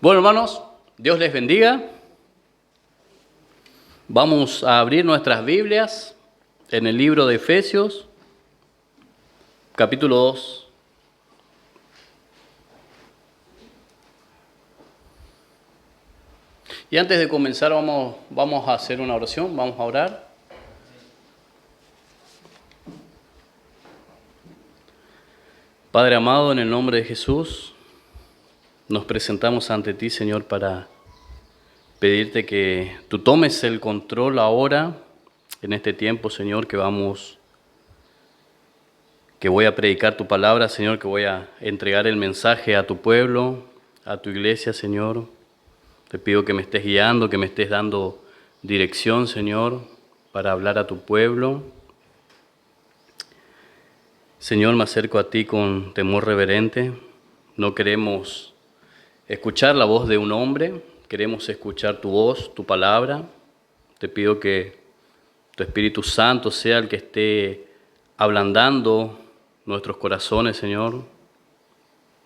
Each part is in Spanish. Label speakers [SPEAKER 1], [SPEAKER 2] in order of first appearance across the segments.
[SPEAKER 1] Bueno, hermanos, Dios les bendiga. Vamos a abrir nuestras Biblias en el libro de Efesios, capítulo 2. Y antes de comenzar vamos a hacer una oración, vamos a orar. Padre amado, en el nombre de Jesús, nos presentamos ante ti, Señor, para pedirte que tú tomes el control ahora, en este tiempo, Señor, que voy a predicar tu palabra, Señor, que voy a entregar el mensaje a tu pueblo, a tu iglesia, Señor. Te pido que me estés guiando, que me estés dando dirección, Señor, para hablar a tu pueblo. Señor, me acerco a ti con temor reverente. No queremos escuchar la voz de un hombre, queremos escuchar tu voz, tu palabra. Te pido que tu Espíritu Santo sea el que esté ablandando nuestros corazones, Señor,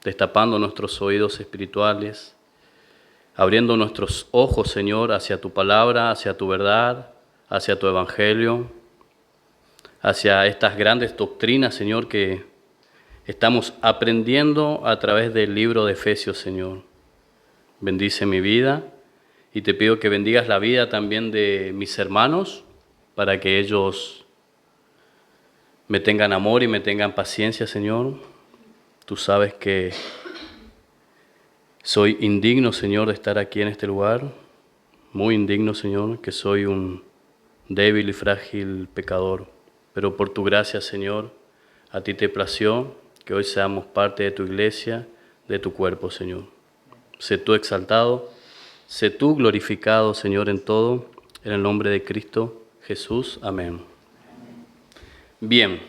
[SPEAKER 1] destapando nuestros oídos espirituales, abriendo nuestros ojos, Señor, hacia tu palabra, hacia tu verdad, hacia tu evangelio, hacia estas grandes doctrinas, Señor, que estamos aprendiendo a través del libro de Efesios, Señor. Bendice mi vida y te pido que bendigas la vida también de mis hermanos para que ellos me tengan amor y me tengan paciencia, Señor. Tú sabes que soy indigno, Señor, de estar aquí en este lugar. Muy indigno, Señor, que soy un débil y frágil pecador. Pero por tu gracia, Señor, a ti te plació que hoy seamos parte de tu iglesia, de tu cuerpo, Señor. Sé tú exaltado, sé tú glorificado, Señor, en todo, en el nombre de Cristo Jesús. Amén. Bien,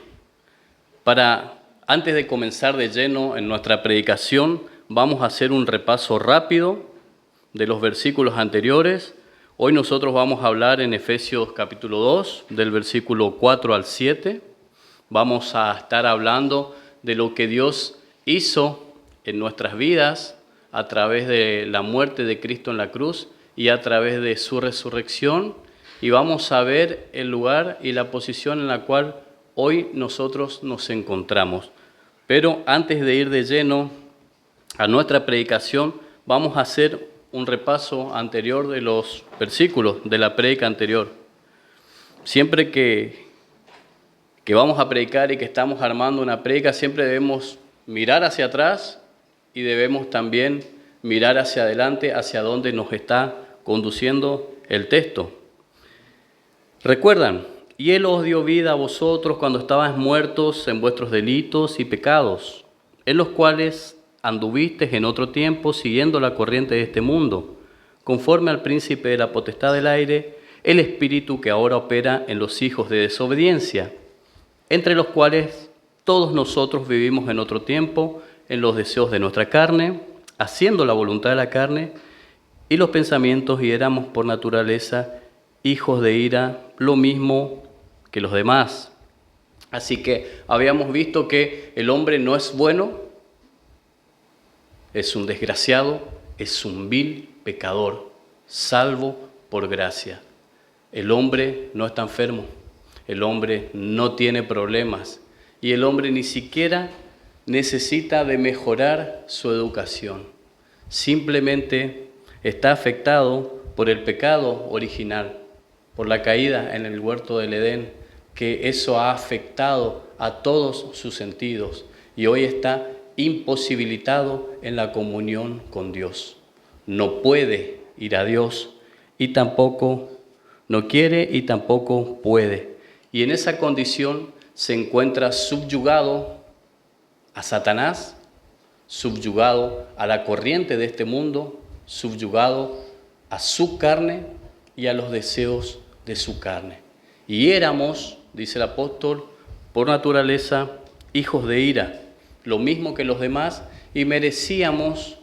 [SPEAKER 1] antes de comenzar de lleno en nuestra predicación, vamos a hacer un repaso rápido de los versículos anteriores. Hoy nosotros vamos a hablar en Efesios capítulo 2, del versículo 4 al 7. Vamos a estar hablando de lo que Dios hizo en nuestras vidas a través de la muerte de Cristo en la cruz y a través de su resurrección. Y vamos a ver el lugar y la posición en la cual hoy nosotros nos encontramos. Pero antes de ir de lleno a nuestra predicación, vamos a hacer un repaso anterior de los versículos de la prédica anterior. Siempre que vamos a predicar y que estamos armando una prédica, siempre debemos mirar hacia atrás y debemos también mirar hacia adelante, hacia donde nos está conduciendo el texto. ¿Recuerdan? Y Él os dio vida a vosotros cuando estabais muertos en vuestros delitos y pecados, en los cuales anduvisteis en otro tiempo siguiendo la corriente de este mundo, conforme al príncipe de la potestad del aire, el espíritu que ahora opera en los hijos de desobediencia, entre los cuales todos nosotros vivimos en otro tiempo, en los deseos de nuestra carne, haciendo la voluntad de la carne y los pensamientos, y éramos por naturaleza hijos de ira, lo mismo que los demás. Así que habíamos visto que el hombre no es bueno, es un desgraciado, es un vil pecador, salvo por gracia. El hombre no está enfermo, el hombre no tiene problemas y el hombre ni siquiera necesita de mejorar su educación. Simplemente está afectado por el pecado original, por la caída en el huerto del Edén, que eso ha afectado a todos sus sentidos y hoy está imposibilitado en la comunión con Dios. No puede ir a Dios y tampoco no quiere y tampoco puede. Y en esa condición se encuentra subyugado a Satanás, subyugado a la corriente de este mundo, subyugado a su carne y a los deseos de su carne. Y éramos, dice el apóstol, por naturaleza hijos de ira, lo mismo que los demás, y merecíamos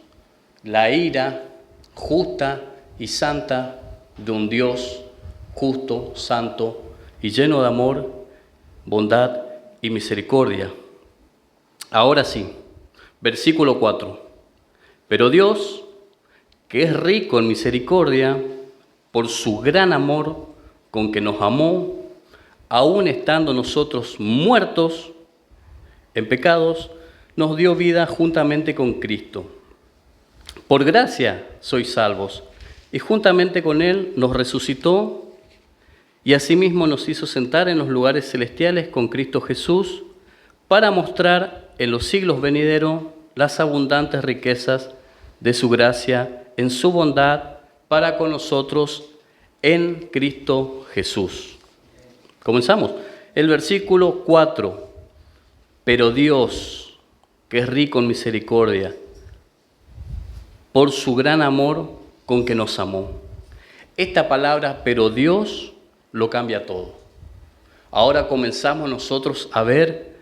[SPEAKER 1] la ira justa y santa de un Dios justo, santo y lleno de amor, bondad y misericordia. Ahora sí, versículo 4. Pero Dios, que es rico en misericordia, por su gran amor con que nos amó, aun estando nosotros muertos en pecados, nos dio vida juntamente con Cristo. Por gracia sois salvos, y juntamente con Él nos resucitó, y asimismo nos hizo sentar en los lugares celestiales con Cristo Jesús, para mostrar en los siglos venideros las abundantes riquezas de su gracia en su bondad para con nosotros en Cristo Jesús. Comenzamos. El versículo 4. Pero Dios, que es rico en misericordia, por su gran amor con que nos amó. Esta palabra, pero Dios, lo cambia todo. Ahora comenzamos nosotros a ver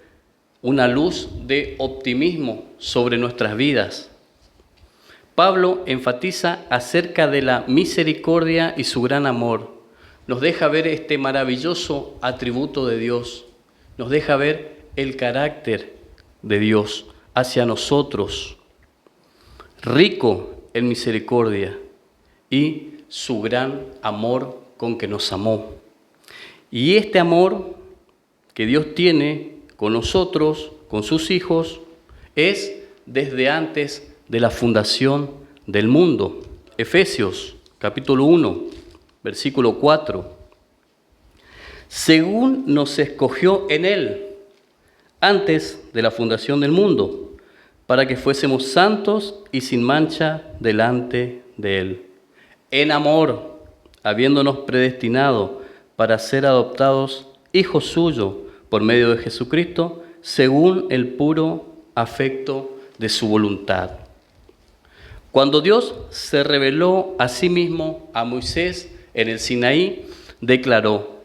[SPEAKER 1] una luz de optimismo sobre nuestras vidas. Pablo enfatiza acerca de la misericordia y su gran amor. Nos deja ver este maravilloso atributo de Dios. Nos deja ver el carácter de Dios hacia nosotros. Rico en misericordia y su gran amor con que nos amó. Y este amor que Dios tiene con nosotros, con sus hijos, es desde antes de la fundación del mundo. Efesios, capítulo 1, versículo 4. Según nos escogió en Él, antes de la fundación del mundo, para que fuésemos santos y sin mancha delante de Él. En amor, habiéndonos predestinado para ser adoptados hijos suyos por medio de Jesucristo, según el puro afecto de su voluntad. Cuando Dios se reveló a sí mismo a Moisés en el Sinaí, declaró: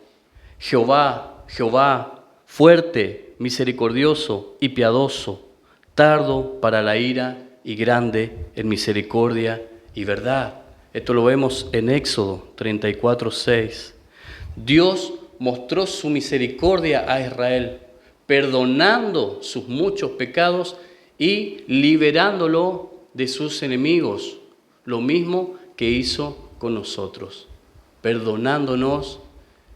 [SPEAKER 1] Jehová, Jehová, fuerte, misericordioso y piadoso, tardo para la ira y grande en misericordia y verdad. Esto lo vemos en Éxodo 34:6. Dios mostró su misericordia a Israel, perdonando sus muchos pecados y liberándolo de sus enemigos, lo mismo que hizo con nosotros, perdonándonos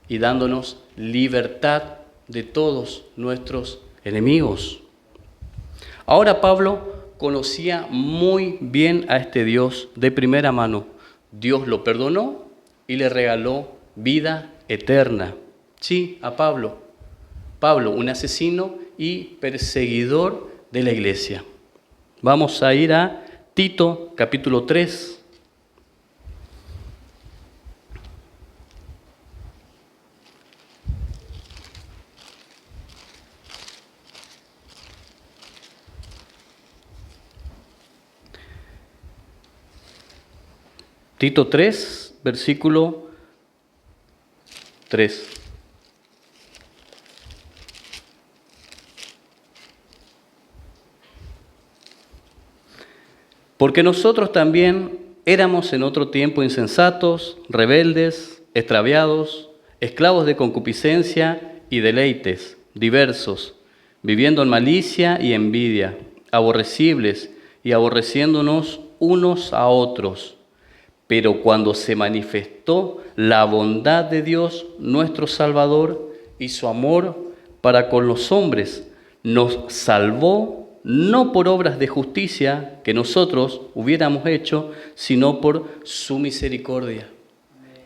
[SPEAKER 1] y dándonos libertad de todos nuestros enemigos. Ahora Pablo conocía muy bien a este Dios de primera mano. Dios lo perdonó y le regaló vida eterna. Sí, a Pablo, un asesino y perseguidor de la iglesia. Vamos a ir a Tito, capítulo 3. Tito 3, versículo 3. Porque nosotros también éramos en otro tiempo insensatos, rebeldes, extraviados, esclavos de concupiscencia y deleites diversos, viviendo en malicia y envidia, aborrecibles y aborreciéndonos unos a otros. Pero cuando se manifestó la bondad de Dios, nuestro Salvador, y su amor para con los hombres, nos salvó no por obras de justicia que nosotros hubiéramos hecho, sino por su misericordia,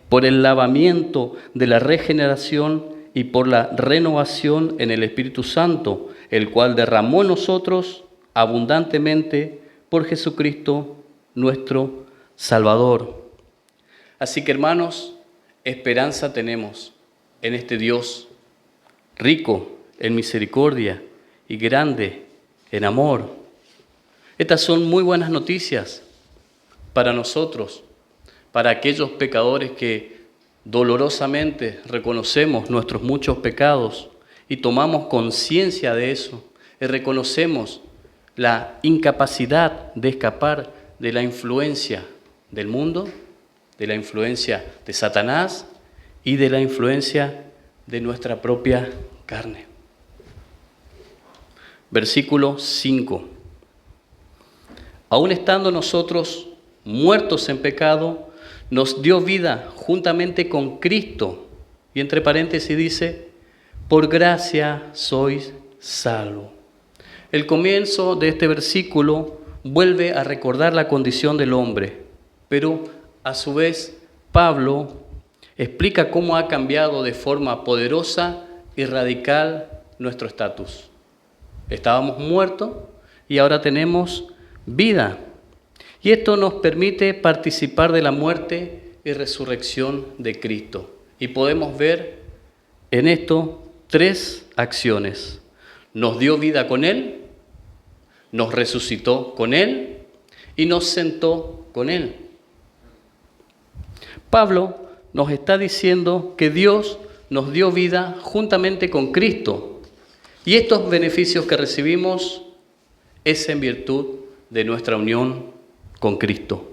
[SPEAKER 1] por el lavamiento de la regeneración y por la renovación en el Espíritu Santo, el cual derramó en nosotros abundantemente por Jesucristo nuestro Salvador. Así que, hermanos, esperanza tenemos en este Dios rico en misericordia y grande en amor. Estas son muy buenas noticias para nosotros, para aquellos pecadores que dolorosamente reconocemos nuestros muchos pecados y tomamos conciencia de eso y reconocemos la incapacidad de escapar de la influencia del mundo, de la influencia de Satanás y de la influencia de nuestra propia carne. Versículo 5. Aún estando nosotros muertos en pecado, nos dio vida juntamente con Cristo. Y entre paréntesis dice, por gracia sois salvos. El comienzo de este versículo vuelve a recordar la condición del hombre, pero a su vez Pablo explica cómo ha cambiado de forma poderosa y radical nuestro estatus. Estábamos muertos y ahora tenemos vida. Y esto nos permite participar de la muerte y resurrección de Cristo. Y podemos ver en esto 3 acciones. Nos dio vida con Él, nos resucitó con Él y nos sentó con Él. Pablo nos está diciendo que Dios nos dio vida juntamente con Cristo. Y estos beneficios que recibimos es en virtud de nuestra unión con Cristo.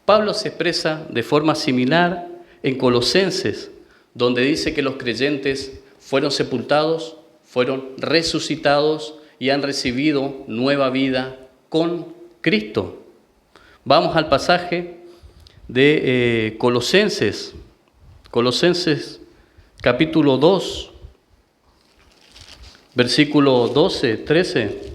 [SPEAKER 1] Pablo se expresa de forma similar en Colosenses, donde dice que los creyentes fueron sepultados, fueron resucitados y han recibido nueva vida con Cristo. Vamos al pasaje de Colosenses capítulo 2, versículo 12, 13.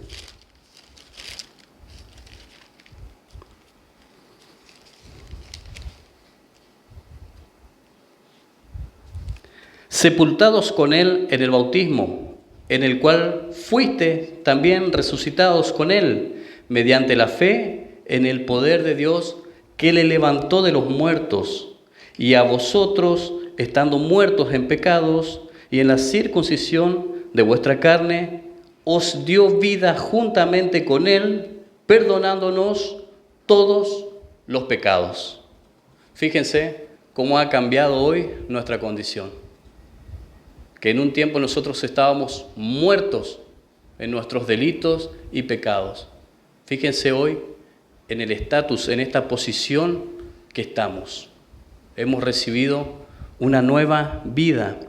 [SPEAKER 1] Sepultados con Él en el bautismo, en el cual fuiste también resucitados con Él, mediante la fe en el poder de Dios que le levantó de los muertos, y a vosotros, estando muertos en pecados y en la circuncisión de vuestra carne, os dio vida juntamente con Él, perdonándonos todos los pecados. Fíjense cómo ha cambiado hoy nuestra condición. Que en un tiempo nosotros estábamos muertos en nuestros delitos y pecados. Fíjense hoy en el estatus, en esta posición que estamos. Hemos recibido una nueva vida.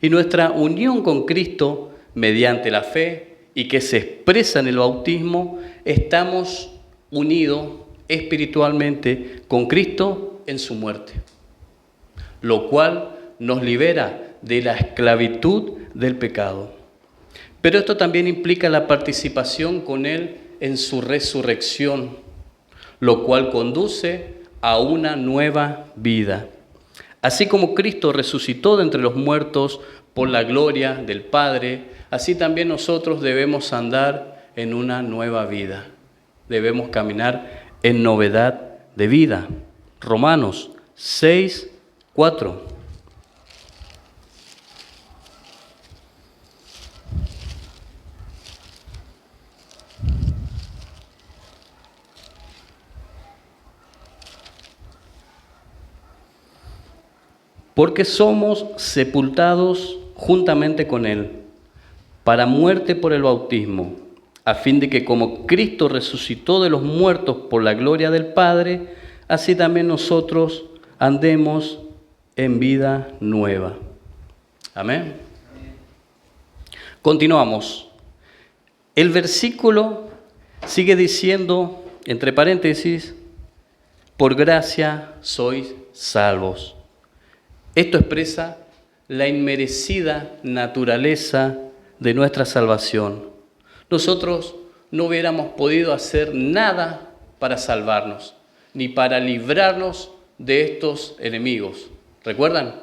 [SPEAKER 1] Y nuestra unión con Cristo, mediante la fe y que se expresa en el bautismo, estamos unidos espiritualmente con Cristo en su muerte. Lo cual nos libera de la esclavitud del pecado. Pero esto también implica la participación con Él en su resurrección, lo cual conduce a una nueva vida. Así como Cristo resucitó de entre los muertos por la gloria del Padre, así también nosotros debemos andar en una nueva vida. Debemos caminar en novedad de vida. Romanos 6, 4. Porque somos sepultados juntamente con Él, para muerte por el bautismo, a fin de que como Cristo resucitó de los muertos por la gloria del Padre, así también nosotros andemos en vida nueva. Amén. Continuamos. El versículo sigue diciendo, entre paréntesis, por gracia sois salvos. Esto expresa la inmerecida naturaleza de nuestra salvación. Nosotros no hubiéramos podido hacer nada para salvarnos, ni para librarnos de estos enemigos. ¿Recuerdan?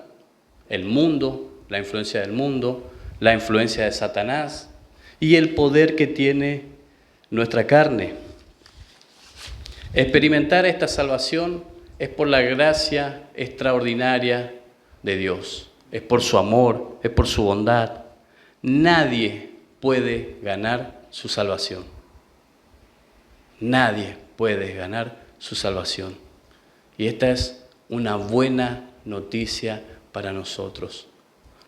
[SPEAKER 1] El mundo, la influencia del mundo, la influencia de Satanás y el poder que tiene nuestra carne. Experimentar esta salvación es por la gracia extraordinaria de Dios, es por su amor, es por su bondad. Nadie puede ganar su salvación. Nadie puede ganar su salvación. Y esta es una buena noticia para nosotros.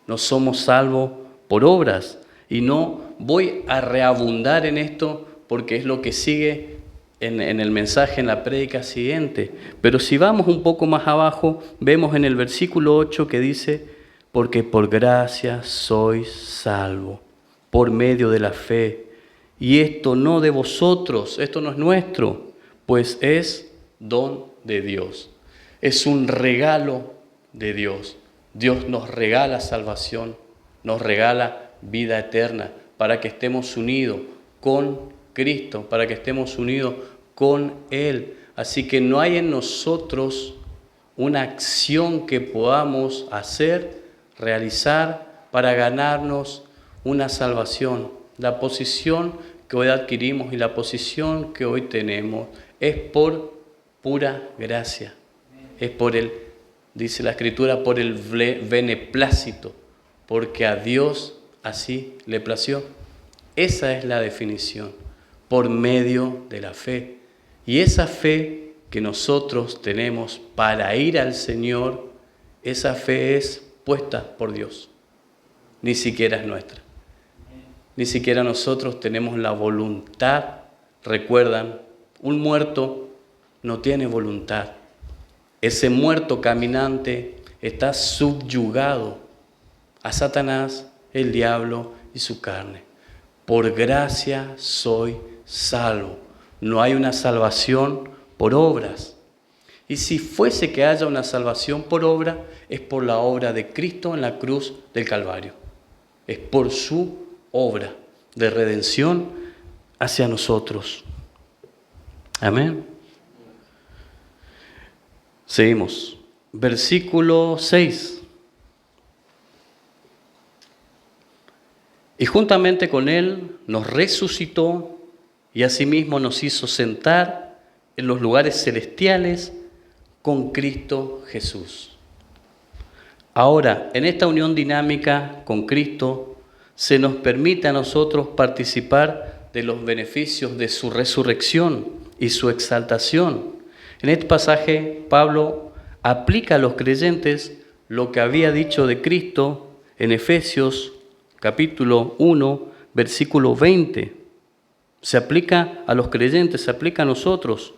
[SPEAKER 1] No somos salvos por obras. Y no voy a reabundar en esto porque es lo que sigue en el mensaje, en la prédica siguiente. Pero si vamos un poco más abajo, vemos en el versículo 8 que dice, porque por gracia sois salvos, por medio de la fe. Y esto no de vosotros, esto no es nuestro, pues es don de Dios. Es un regalo de Dios. Dios nos regala salvación, nos regala vida eterna para que estemos unidos con Cristo, para que estemos unidos con Él. Así que no hay en nosotros una acción que podamos hacer, realizar para ganarnos una salvación. La posición que hoy adquirimos y la posición que hoy tenemos es por pura gracia. Es por el, dice la Escritura, por el beneplácito, porque a Dios así le plació. Esa es la definición, por medio de la fe. Y esa fe que nosotros tenemos para ir al Señor, esa fe es puesta por Dios. Ni siquiera es nuestra. Ni siquiera nosotros tenemos la voluntad. Recuerdan, un muerto no tiene voluntad. Ese muerto caminante está subyugado a Satanás, el diablo y su carne. Por gracia soy salvo. No hay una salvación por obras. Y si fuese que haya una salvación por obra, es por la obra de Cristo en la cruz del Calvario. Es por su obra de redención hacia nosotros. Amén. Seguimos. Versículo 6. Y juntamente con Él nos resucitó y asimismo nos hizo sentar en los lugares celestiales con Cristo Jesús. Ahora, en esta unión dinámica con Cristo, se nos permite a nosotros participar de los beneficios de su resurrección y su exaltación. En este pasaje, Pablo aplica a los creyentes lo que había dicho de Cristo en Efesios capítulo 1, versículo 20. Se aplica a los creyentes, se aplica a nosotros,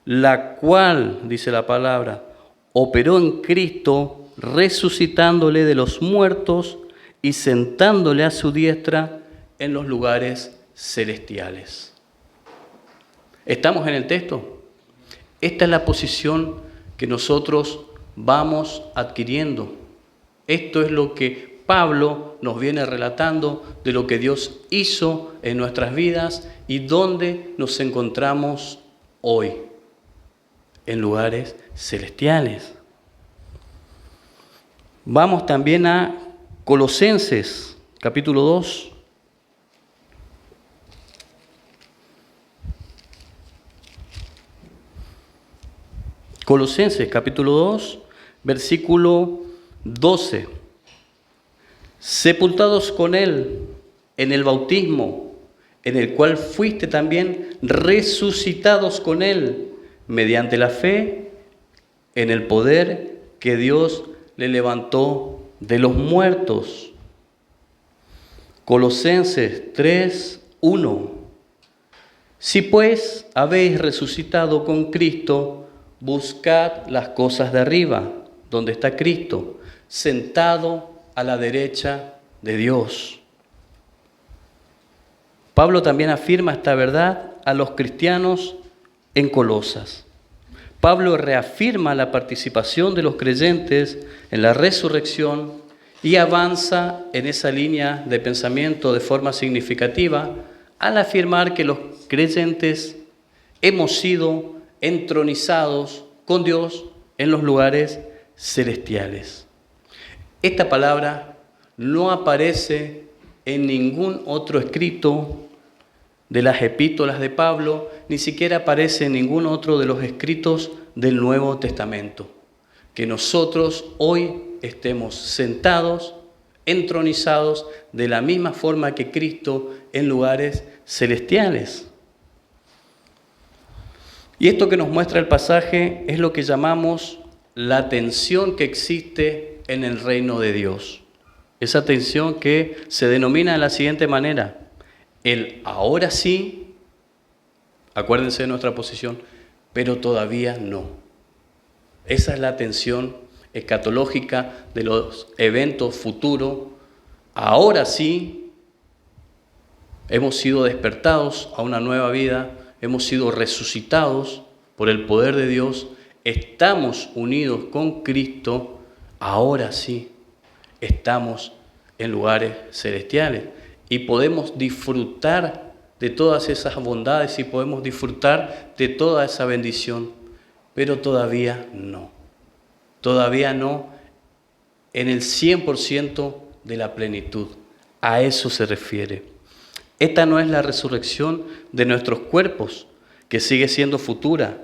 [SPEAKER 1] la cual, dice la palabra, operó en Cristo, resucitándole de los muertos y sentándole a su diestra en los lugares celestiales. ¿Estamos en el texto? Esta es la posición que nosotros vamos adquiriendo. Esto es lo que Pablo nos viene relatando de lo que Dios hizo en nuestras vidas y dónde nos encontramos hoy, en lugares celestiales. Vamos también a Colosenses, capítulo 2. Colosenses, capítulo 2, versículo 12. Sepultados con Él en el bautismo, en el cual fuiste también resucitados con Él, mediante la fe en el poder que Dios le levantó de los muertos. Colosenses 3, 1. Si pues habéis resucitado con Cristo, buscad las cosas de arriba, donde está Cristo, sentado a la derecha de Dios. Pablo también afirma esta verdad a los cristianos en Colosas. Pablo reafirma la participación de los creyentes en la resurrección y avanza en esa línea de pensamiento de forma significativa al afirmar que los creyentes hemos sido entronizados con Dios en los lugares celestiales. Esta palabra no aparece en ningún otro escrito de las epístolas de Pablo, ni siquiera aparece en ningún otro de los escritos del Nuevo Testamento. Que nosotros hoy estemos sentados, entronizados de la misma forma que Cristo en lugares celestiales. Y esto que nos muestra el pasaje es lo que llamamos la tensión que existe en el reino de Dios. Esa tensión que se denomina de la siguiente manera: el ahora sí, acuérdense de nuestra posición, pero todavía no. Esa es la tensión escatológica de los eventos futuros. Ahora sí, hemos sido despertados a una nueva vida, hemos sido resucitados por el poder de Dios, estamos unidos con Cristo, ahora sí, estamos en lugares celestiales y podemos disfrutar de todas esas bondades y podemos disfrutar de toda esa bendición, pero todavía no en el 100% de la plenitud. A eso se refiere. Esta no es la resurrección de nuestros cuerpos, que sigue siendo futura.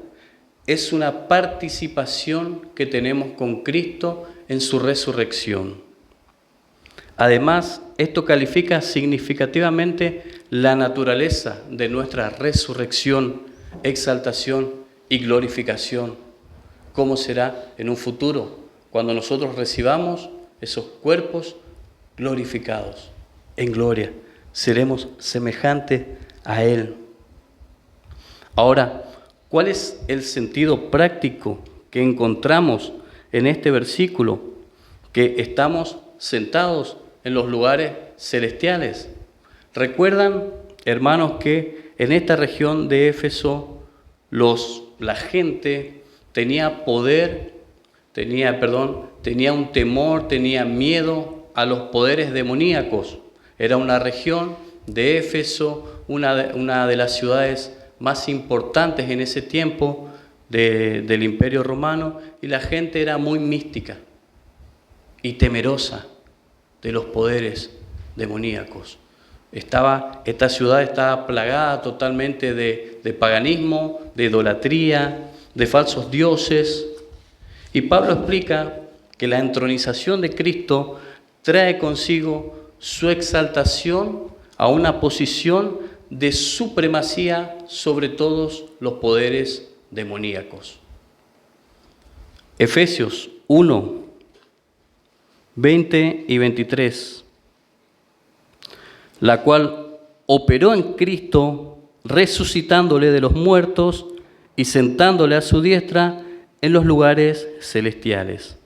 [SPEAKER 1] Es una participación que tenemos con Cristo en su resurrección. Además, esto califica significativamente la naturaleza de nuestra resurrección, exaltación y glorificación. ¿Cómo será en un futuro cuando nosotros recibamos esos cuerpos glorificados en gloria? Seremos semejantes a Él. Ahora, ¿cuál es el sentido práctico que encontramos en este versículo? Que estamos sentados en los lugares celestiales. ¿Recuerdan, hermanos, que en esta región de Éfeso la gente tenía poder, tenía un temor, tenía miedo a los poderes demoníacos? Era una región de Éfeso, una de las ciudades más importantes en ese tiempo del Imperio Romano, y la gente era muy mística y temerosa de los poderes demoníacos. Esta ciudad estaba plagada totalmente de paganismo, de idolatría, de falsos dioses. Y Pablo explica que la entronización de Cristo trae consigo su exaltación a una posición de supremacía sobre todos los poderes demoníacos. Efesios 1, 20 y 23, la cual operó en Cristo, resucitándole de los muertos y sentándole a su diestra en los lugares celestiales,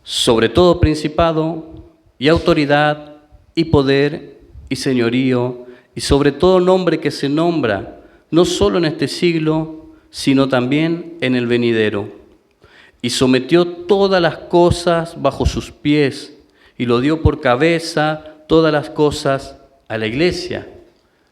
[SPEAKER 1] sobre todo principado y autoridad y poder y señorío, y sobre todo nombre que se nombra, no solo en este siglo, sino también en el venidero. Y sometió todas las cosas bajo sus pies, y lo dio por cabeza todas las cosas a la iglesia,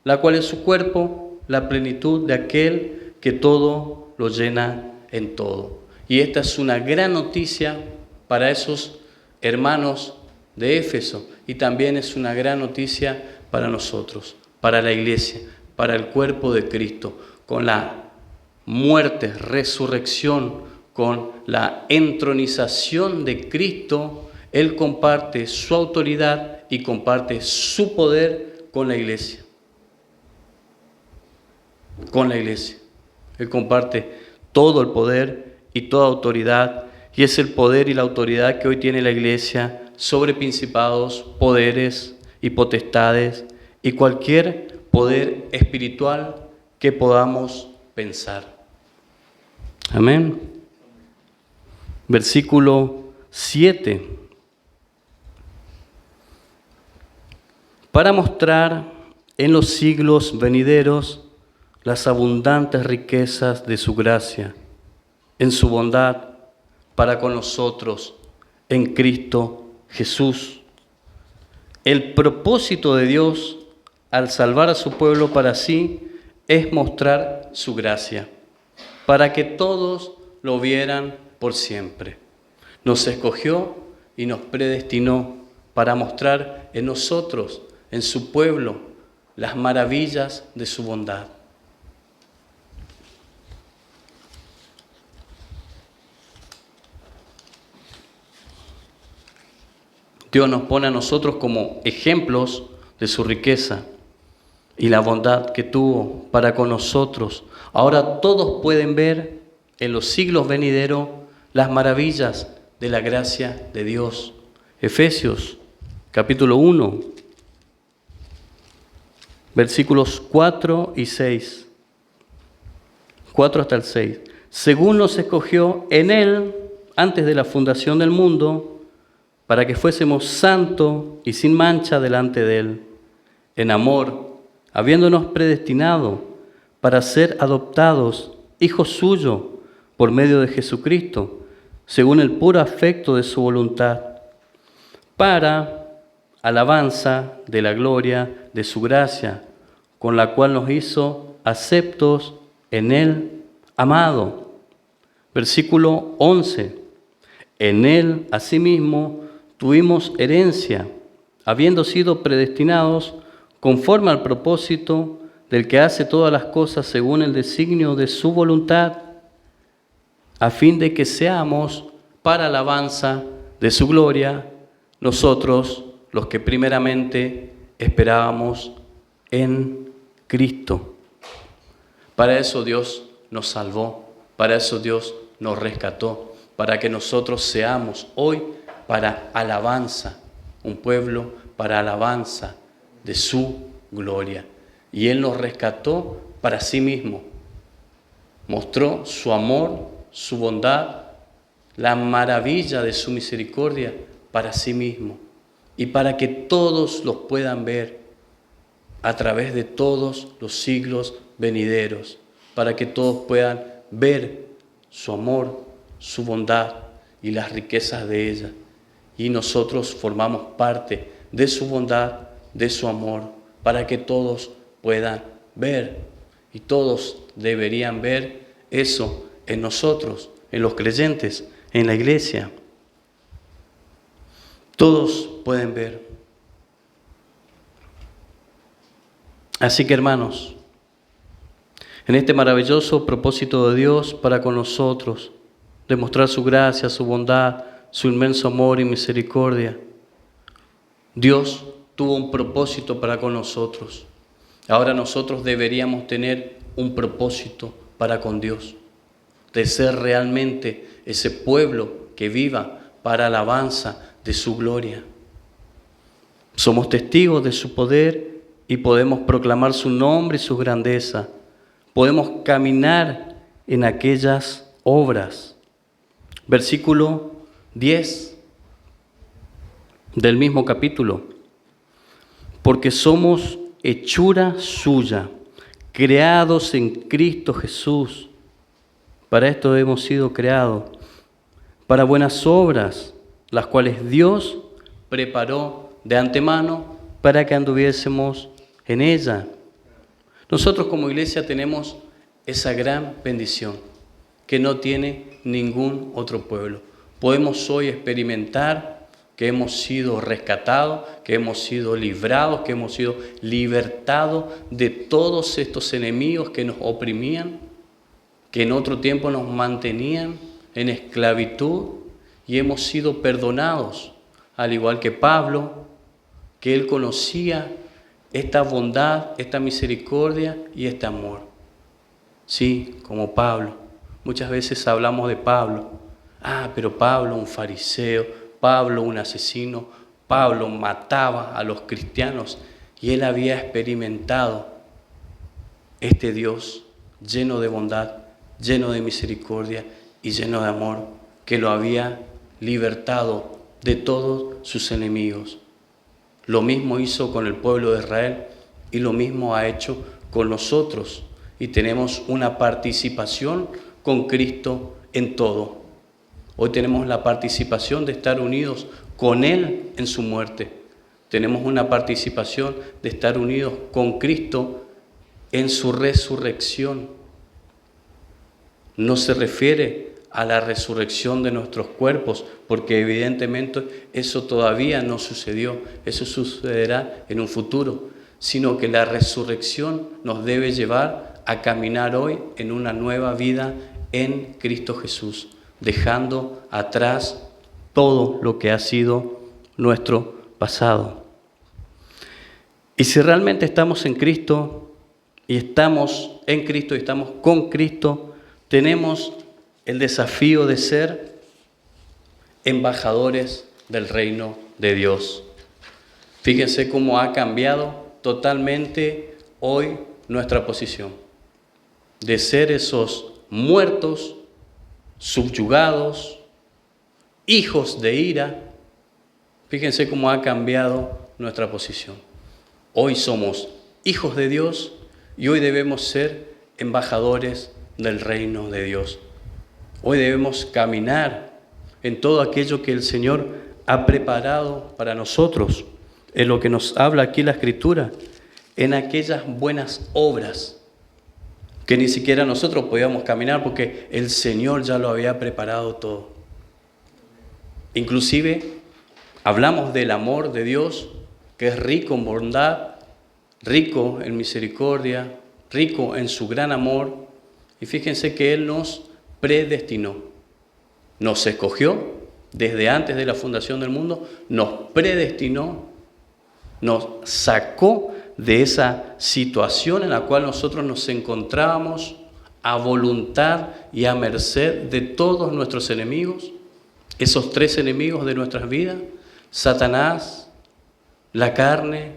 [SPEAKER 1] la cual es su cuerpo, la plenitud de aquel que todo lo llena en todo. Y esta es una gran noticia para esos hermanos de Éfeso, y también es una gran noticia para nosotros, para la iglesia, para el cuerpo de Cristo, con la muerte, resurrección, con la entronización de Cristo. Él comparte su autoridad y comparte su poder con la iglesia. Con la iglesia. Él comparte todo el poder y toda autoridad, y es el poder y la autoridad que hoy tiene la iglesia sobre principados, poderes y potestades y cualquier poder espiritual que podamos pensar. Amén. Versículo 7. Para mostrar en los siglos venideros las abundantes riquezas de su gracia, en su bondad para con nosotros en Cristo Jesús. El propósito de Dios al salvar a su pueblo para sí es mostrar su gracia, para que todos lo vieran por siempre. Nos escogió y nos predestinó para mostrar en nosotros, en su pueblo, las maravillas de su bondad. Dios nos pone a nosotros como ejemplos de su riqueza y la bondad que tuvo para con nosotros. Ahora todos pueden ver en los siglos venideros las maravillas de la gracia de Dios. Efesios capítulo 1, versículos 4 y 6. 4 hasta el 6. Según nos escogió en Él antes de la fundación del mundo, para que fuésemos santos y sin mancha delante de Él, en amor, habiéndonos predestinado para ser adoptados hijo suyo, por medio de Jesucristo, según el puro afecto de su voluntad, para alabanza de la gloria de su gracia, con la cual nos hizo aceptos en él, amado. Versículo 11. En él, asimismo, tuvimos herencia, habiendo sido predestinados conforme al propósito del que hace todas las cosas según el designio de su voluntad, a fin de que seamos para alabanza de su gloria, nosotros los que primeramente esperábamos en Cristo. Para eso Dios nos salvó, para eso Dios nos rescató, para que nosotros seamos hoy para alabanza, un pueblo para alabanza de su gloria. Y Él nos rescató para sí mismo, mostró su amor, su bondad, la maravilla de su misericordia para sí mismo y para que todos los puedan ver a través de todos los siglos venideros, para que todos puedan ver su amor, su bondad y las riquezas de ella. Y nosotros formamos parte de su bondad, de su amor, para que todos puedan ver. Y todos deberían ver eso en nosotros, en los creyentes, en la iglesia. Todos pueden ver. Así que, hermanos, en este maravilloso propósito de Dios para con nosotros, demostrar su gracia, su bondad, su inmenso amor y misericordia, Dios tuvo un propósito para con nosotros. Ahora nosotros deberíamos tener un propósito para con Dios, de ser realmente ese pueblo que viva para alabanza de su gloria. Somos testigos de su poder y podemos proclamar su nombre y su grandeza. Podemos caminar en aquellas obras. Versículo 10 del mismo capítulo. Porque somos hechura suya, creados en Cristo Jesús. Para esto hemos sido creados, para buenas obras, las cuales Dios preparó de antemano para que anduviésemos en ella. Nosotros como iglesia tenemos esa gran bendición que no tiene ningún otro pueblo. Podemos hoy experimentar que hemos sido rescatados, que hemos sido librados, que hemos sido libertados de todos estos enemigos que nos oprimían, que en otro tiempo nos mantenían en esclavitud, y hemos sido perdonados, al igual que Pablo, que él conocía esta bondad, esta misericordia y este amor. Sí, como Pablo. Muchas veces hablamos de Pablo. Pero Pablo, un fariseo, Pablo, un asesino, Pablo mataba a los cristianos y él había experimentado este Dios lleno de bondad, lleno de misericordia y lleno de amor, que lo había libertado de todos sus enemigos. Lo mismo hizo con el pueblo de Israel y lo mismo ha hecho con nosotros. Y tenemos una participación con Cristo en todo. Hoy tenemos la participación de estar unidos con Él en su muerte. Tenemos una participación de estar unidos con Cristo en su resurrección. No se refiere a la resurrección de nuestros cuerpos, porque evidentemente eso todavía no sucedió, eso sucederá en un futuro, sino que la resurrección nos debe llevar a caminar hoy en una nueva vida en Cristo Jesús, dejando atrás todo lo que ha sido nuestro pasado. Y si realmente estamos en Cristo, y estamos en Cristo y estamos con Cristo, tenemos el desafío de ser embajadores del reino de Dios. Fíjense cómo ha cambiado totalmente hoy nuestra posición. De ser esos muertos, subyugados, hijos de ira. Fíjense cómo ha cambiado nuestra posición. Hoy somos hijos de Dios y hoy debemos ser embajadores del reino de Dios. Hoy debemos caminar en todo aquello que el Señor ha preparado para nosotros, en lo que nos habla aquí la Escritura, en aquellas buenas obras que ni siquiera nosotros podíamos caminar porque el Señor ya lo había preparado todo. Inclusive hablamos del amor de Dios, que es rico en bondad, rico en misericordia, rico en su gran amor. Y fíjense que Él nos predestinó, nos escogió desde antes de la fundación del mundo, nos predestinó, nos sacó de esa situación en la cual nosotros nos encontrábamos a voluntad y a merced de todos nuestros enemigos, esos tres enemigos de nuestras vidas: Satanás, la carne,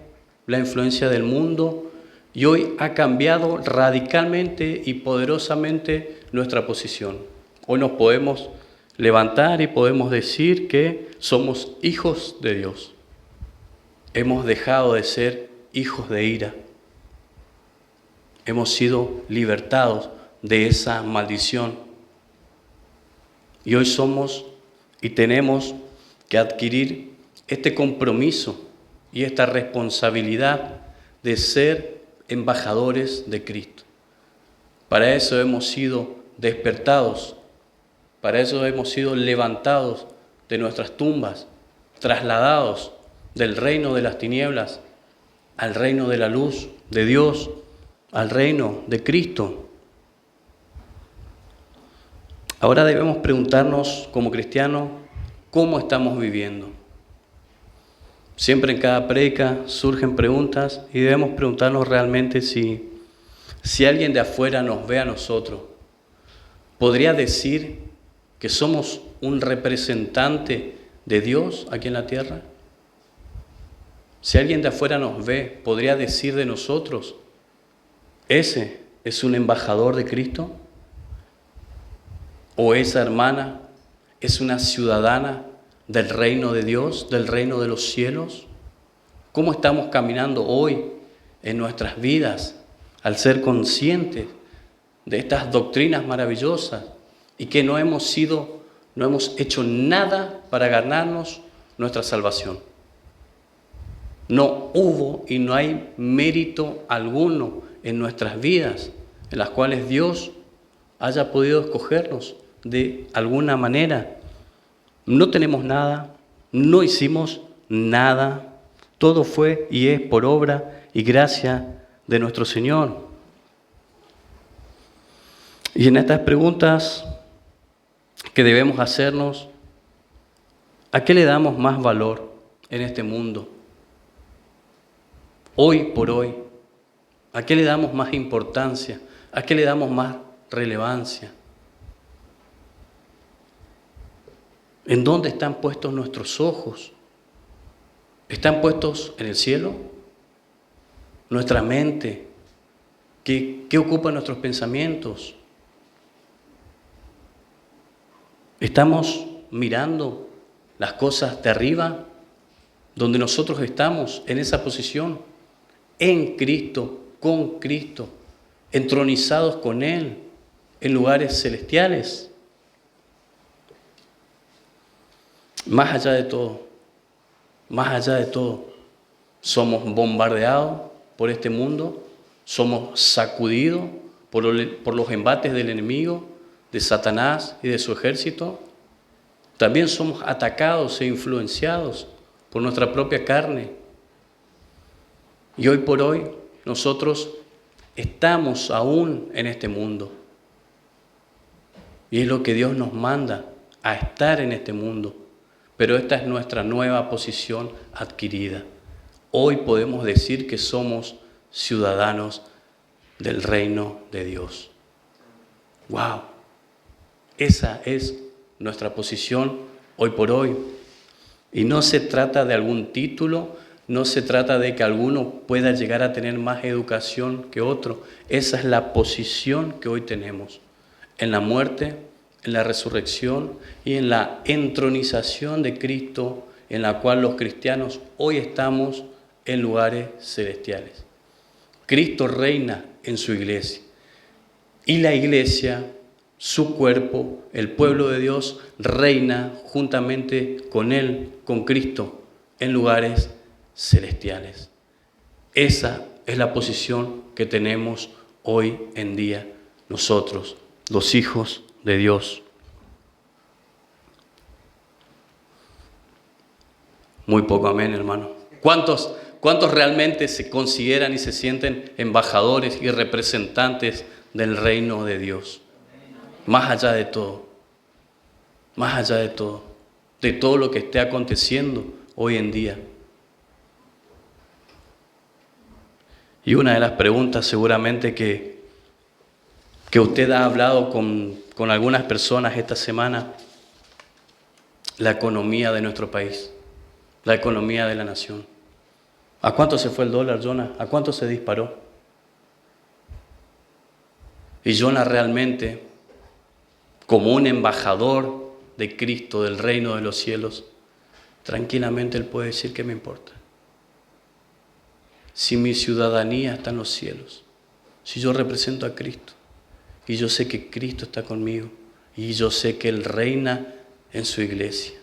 [SPEAKER 1] la influencia del mundo, y hoy ha cambiado radicalmente y poderosamente nuestra posición. Hoy nos podemos levantar y podemos decir que somos hijos de Dios. Hemos dejado de ser hijos de ira. Hemos sido libertados de esa maldición. Y hoy somos y tenemos que adquirir este compromiso y esta responsabilidad de ser embajadores de Cristo. Para eso hemos sido despertados, para eso hemos sido levantados de nuestras tumbas, trasladados del reino de las tinieblas al reino de la luz de Dios, al reino de Cristo. Ahora debemos preguntarnos como cristianos, ¿cómo estamos viviendo? Siempre en cada prédica surgen preguntas y debemos preguntarnos realmente si alguien de afuera nos ve a nosotros, ¿podría decir que somos un representante de Dios aquí en la tierra? Si alguien de afuera nos ve, ¿podría decir de nosotros, ese es un embajador de Cristo? ¿O esa hermana es una ciudadana del reino de Dios, del reino de los cielos? ¿Cómo estamos caminando hoy en nuestras vidas al ser conscientes de estas doctrinas maravillosas y que no hemos hecho nada para ganarnos nuestra salvación? No hubo y no hay mérito alguno en nuestras vidas en las cuales Dios haya podido escogernos de alguna manera. No tenemos nada, no hicimos nada, todo fue y es por obra y gracia de nuestro Señor. Y en estas preguntas que debemos hacernos, ¿a qué le damos más valor en este mundo? Hoy por hoy, ¿a qué le damos más importancia? ¿A qué le damos más relevancia? ¿En dónde están puestos nuestros ojos? ¿Están puestos en el cielo? ¿Nuestra mente? ¿Qué ocupa nuestros pensamientos? ¿Estamos mirando las cosas de arriba, donde nosotros estamos en esa posición? En Cristo, con Cristo, entronizados con Él en lugares celestiales. Más allá de todo, somos bombardeados por este mundo, somos sacudidos por los embates del enemigo, de Satanás y de su ejército. También somos atacados e influenciados por nuestra propia carne. Y hoy por hoy nosotros estamos aún en este mundo. Y es lo que Dios nos manda, a estar en este mundo. Pero esta es nuestra nueva posición adquirida. Hoy podemos decir que somos ciudadanos del reino de Dios. ¡Wow! Esa es nuestra posición hoy por hoy. Y no se trata de algún título, no se trata de que alguno pueda llegar a tener más educación que otro. Esa es la posición que hoy tenemos. En la muerte, en la resurrección y en la entronización de Cristo, en la cual los cristianos hoy estamos en lugares celestiales. Cristo reina en su iglesia. Y la iglesia, su cuerpo, el pueblo de Dios, reina juntamente con Él, con Cristo, en lugares celestiales. Esa es la posición que tenemos hoy en día nosotros, los hijos de Dios. Muy poco amén, hermano. ¿Cuántos realmente se consideran y se sienten embajadores y representantes del reino de Dios? Más allá de todo, de todo lo que esté aconteciendo hoy en día. Y una de las preguntas seguramente que usted ha hablado con algunas personas esta semana, la economía de nuestro país, la economía de la nación. ¿A cuánto se fue el dólar, Jonah? ¿A cuánto se disparó? Y Jonah realmente, como un embajador de Cristo, del reino de los cielos, tranquilamente él puede decir: ¿qué me importa? Si mi ciudadanía está en los cielos, si yo represento a Cristo, y yo sé que Cristo está conmigo, y yo sé que Él reina en su iglesia,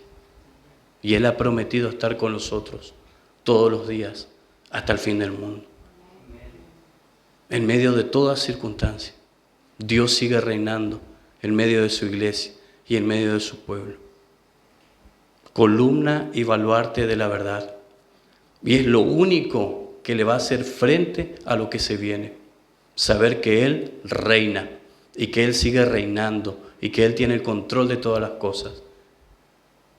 [SPEAKER 1] y Él ha prometido estar con nosotros todos los días hasta el fin del mundo. En medio de toda circunstancia, Dios sigue reinando en medio de su iglesia y en medio de su pueblo. Columna y baluarte de la verdad. Y es lo único que le va a hacer frente a lo que se viene. Saber que Él reina y que Él sigue reinando y que Él tiene el control de todas las cosas.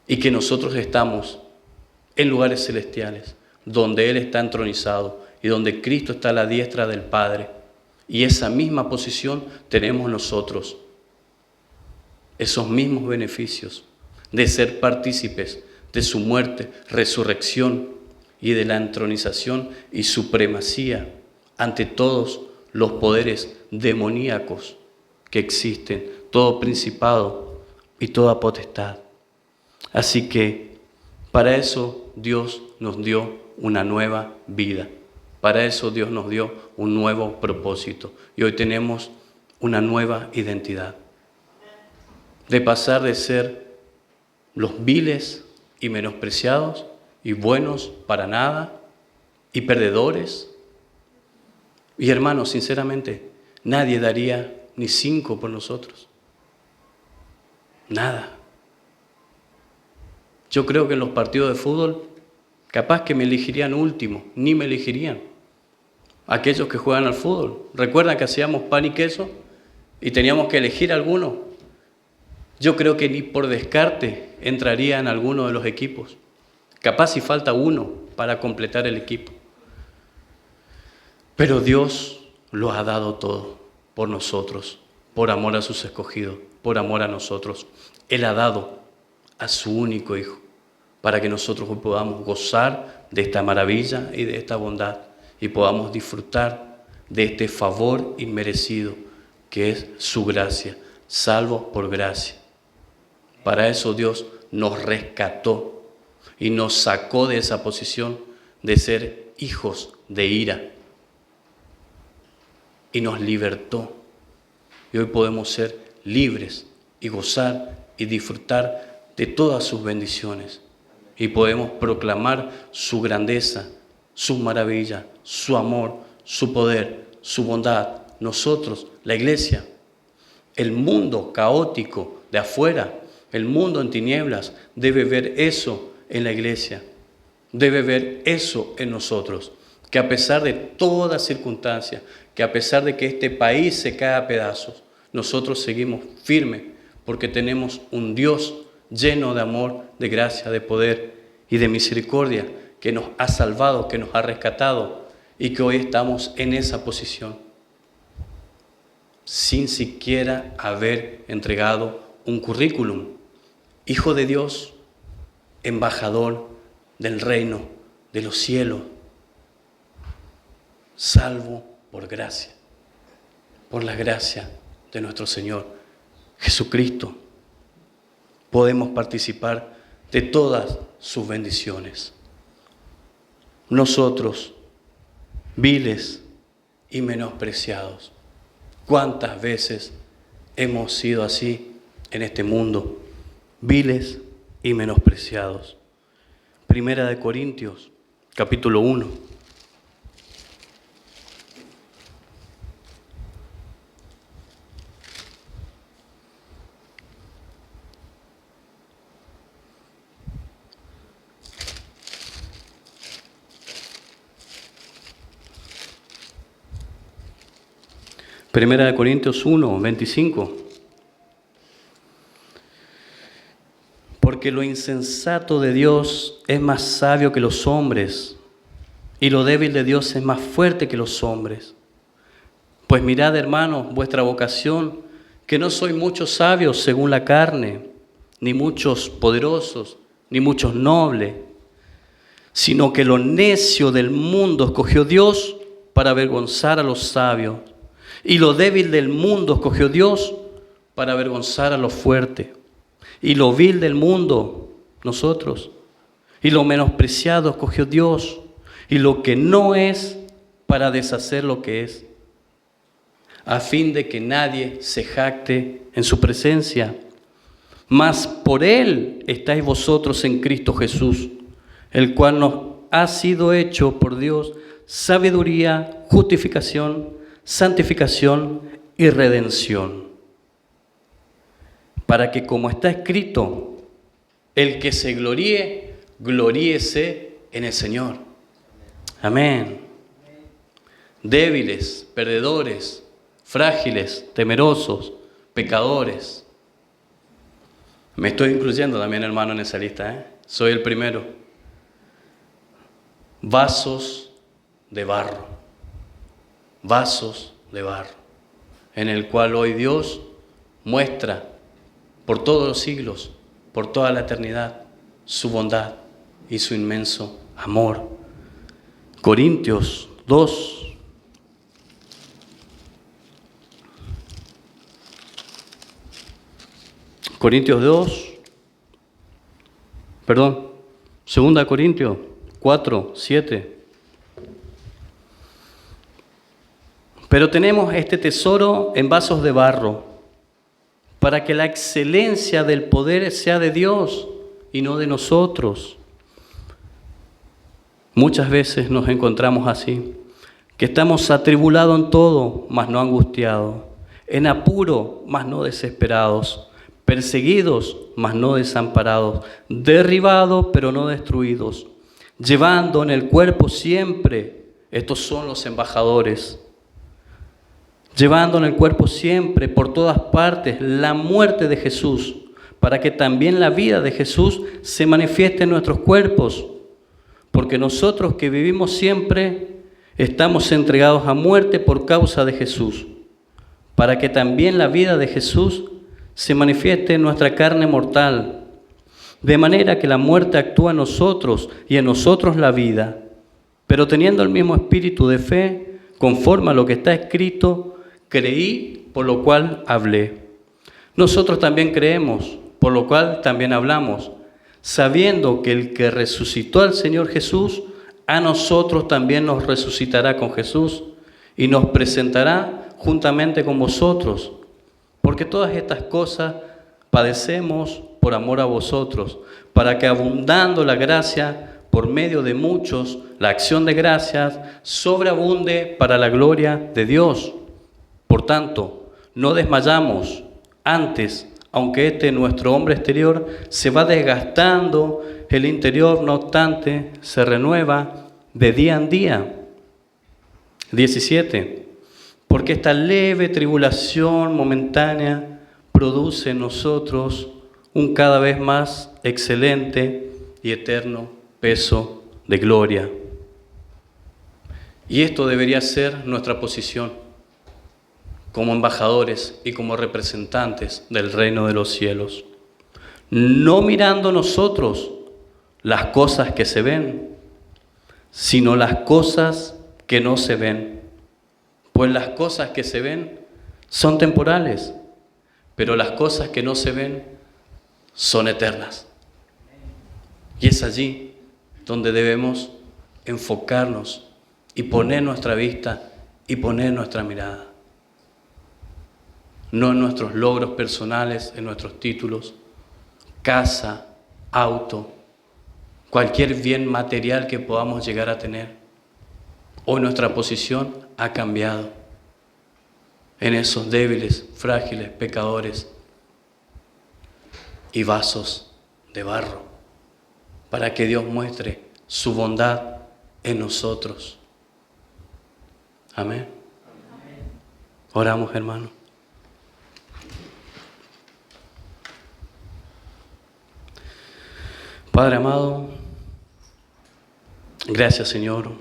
[SPEAKER 1] Y que nosotros estamos en lugares celestiales, donde Él está entronizado y donde Cristo está a la diestra del Padre. Y esa misma posición tenemos nosotros. Esos mismos beneficios de ser partícipes de su muerte, resurrección y de la entronización y supremacía ante todos los poderes demoníacos que existen, todo principado y toda potestad. Así que para eso Dios nos dio una nueva vida. Para eso Dios nos dio un nuevo propósito. Y hoy tenemos una nueva identidad. De pasar de ser los viles y menospreciados y buenos para nada y perdedores. Y hermanos, sinceramente, nadie daría ni 5 por nosotros. Nada. Yo creo que en los partidos de fútbol, capaz que me elegirían último, ni me elegirían. Aquellos que juegan al fútbol. ¿Recuerdan que hacíamos pan y queso y teníamos que elegir alguno? Yo creo que ni por descarte entraría en alguno de los equipos. Capaz si falta uno para completar el equipo. Pero Dios lo ha dado todo por nosotros, por amor a sus escogidos, por amor a nosotros. Él ha dado a su único Hijo para que nosotros podamos gozar de esta maravilla y de esta bondad y podamos disfrutar de este favor inmerecido que es su gracia, salvos por gracia. Para eso Dios nos rescató y nos sacó de esa posición de ser hijos de ira y nos libertó. Y hoy podemos ser libres y gozar y disfrutar de todas sus bendiciones. Y podemos proclamar su grandeza, su maravilla, su amor, su poder, su bondad. Nosotros, la iglesia, el mundo caótico de afuera, el mundo en tinieblas, debe ver eso en la iglesia. Debe ver eso en nosotros. Que a pesar de toda circunstancia, que a pesar de que este país se cae a pedazos, nosotros seguimos firmes porque tenemos un Dios lleno de amor, de gracia, de poder y de misericordia que nos ha salvado, que nos ha rescatado y que hoy estamos en esa posición sin siquiera haber entregado un currículum. Hijo de Dios, embajador del reino de los cielos, salvo por gracia, por la gracia de nuestro Señor Jesucristo. Podemos participar de todas sus bendiciones. Nosotros, viles y menospreciados, ¿Cuántas veces hemos sido así en este mundo, viles y menospreciados? Primera de Corintios, capítulo 1. Primera de Corintios 1, 25. Porque lo insensato de Dios es más sabio que los hombres, y lo débil de Dios es más fuerte que los hombres. Pues mirad, hermanos, vuestra vocación, que no sois muchos sabios según la carne, ni muchos poderosos, ni muchos nobles, sino que lo necio del mundo escogió Dios para avergonzar a los sabios, y lo débil del mundo escogió Dios para avergonzar a los fuertes, y lo vil del mundo, nosotros, y lo menospreciado escogió Dios, y lo que no es para deshacer lo que es, a fin de que nadie se jacte en su presencia. Mas por Él estáis vosotros en Cristo Jesús, el cual nos ha sido hecho por Dios sabiduría, justificación, santificación y redención. Para que, como está escrito, el que se gloríe, gloríese en el Señor. Amén. Débiles, perdedores, frágiles, temerosos, pecadores. Me estoy incluyendo también, hermano, en esa lista, ¿eh? Soy el primero. Vasos de barro. Vasos de barro. En el cual hoy Dios muestra por todos los siglos, por toda la eternidad, su bondad y su inmenso amor. Corintios 2. Corintios 2, perdón, 2 Corintios 4, 7. Pero tenemos este tesoro en vasos de barro, para que la excelencia del poder sea de Dios y no de nosotros. Muchas veces nos encontramos así, que estamos atribulados en todo, mas no angustiados, en apuro, mas no desesperados, perseguidos, mas no desamparados, derribados, pero no destruidos, llevando en el cuerpo siempre, estos son los embajadores, llevando en el cuerpo siempre, por todas partes, la muerte de Jesús, para que también la vida de Jesús se manifieste en nuestros cuerpos, porque nosotros que vivimos siempre, estamos entregados a muerte por causa de Jesús, para que también la vida de Jesús se manifieste en nuestra carne mortal, de manera que la muerte actúa en nosotros y en nosotros la vida, pero teniendo el mismo espíritu de fe, conforme a lo que está escrito, creí, por lo cual hablé. Nosotros también creemos, por lo cual también hablamos, sabiendo que el que resucitó al Señor Jesús, a nosotros también nos resucitará con Jesús y nos presentará juntamente con vosotros. Porque todas estas cosas padecemos por amor a vosotros, para que abundando la gracia por medio de muchos, la acción de gracias sobreabunde para la gloria de Dios. Por tanto, no desmayamos, antes, aunque nuestro hombre exterior se va desgastando, el interior, no obstante, se renueva de día en día. 17. Porque esta leve tribulación momentánea produce en nosotros un cada vez más excelente y eterno peso de gloria. Y esto debería ser nuestra posición como embajadores y como representantes del reino de los cielos. No mirando nosotros las cosas que se ven, sino las cosas que no se ven. Pues las cosas que se ven son temporales, pero las cosas que no se ven son eternas. Y es allí donde debemos enfocarnos y poner nuestra vista y poner nuestra mirada. no en nuestros logros personales, en nuestros títulos, casa, auto, cualquier bien material que podamos llegar a tener. Hoy nuestra posición ha cambiado en esos débiles, frágiles, pecadores y vasos de barro, para que Dios muestre su bondad en nosotros. Amén. Oramos, hermano. Padre amado, gracias, Señor,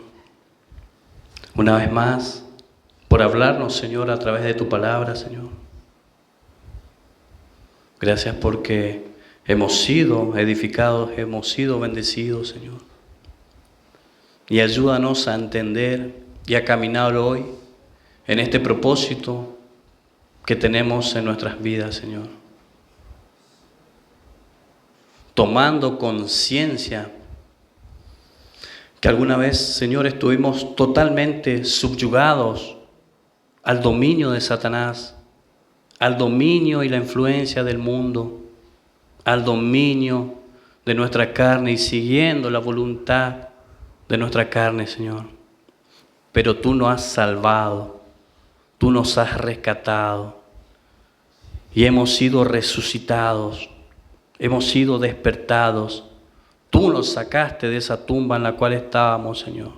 [SPEAKER 1] una vez más, por hablarnos, Señor, a través de tu palabra, Señor. Gracias porque hemos sido edificados, hemos sido bendecidos, Señor. Y ayúdanos a entender y a caminar hoy en este propósito que tenemos en nuestras vidas, Señor. Tomando conciencia que alguna vez, Señor, estuvimos totalmente subyugados al dominio de Satanás, al dominio y la influencia del mundo, al dominio de nuestra carne y siguiendo la voluntad de nuestra carne, Señor. Pero tú nos has salvado, tú nos has rescatado y hemos sido resucitados, hemos sido despertados. Tú nos sacaste de esa tumba en la cual estábamos, Señor.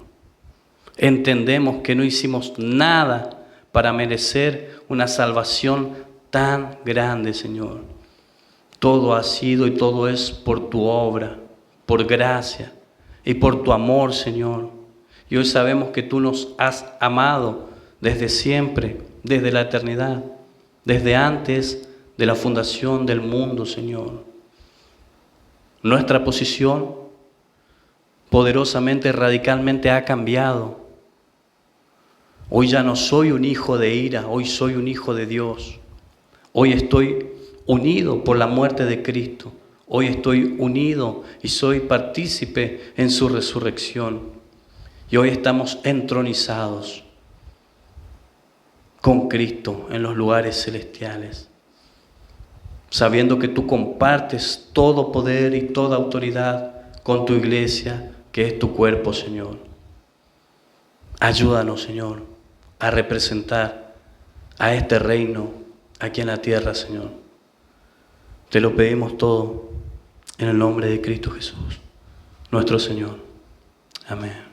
[SPEAKER 1] Entendemos que no hicimos nada para merecer una salvación tan grande, Señor. Todo ha sido y todo es por tu obra, por gracia y por tu amor, Señor. Y hoy sabemos que tú nos has amado desde siempre, desde la eternidad, desde antes de la fundación del mundo, Señor. Nuestra posición poderosamente, radicalmente ha cambiado. Hoy ya no soy un hijo de ira, hoy soy un hijo de Dios. Hoy estoy unido por la muerte de Cristo. Hoy estoy unido y soy partícipe en su resurrección. Y hoy estamos entronizados con Cristo en los lugares celestiales, sabiendo que tú compartes todo poder y toda autoridad con tu iglesia, que es tu cuerpo, Señor. Ayúdanos, Señor, a representar a este reino aquí en la tierra, Señor. Te lo pedimos todo en el nombre de Cristo Jesús, nuestro Señor. Amén.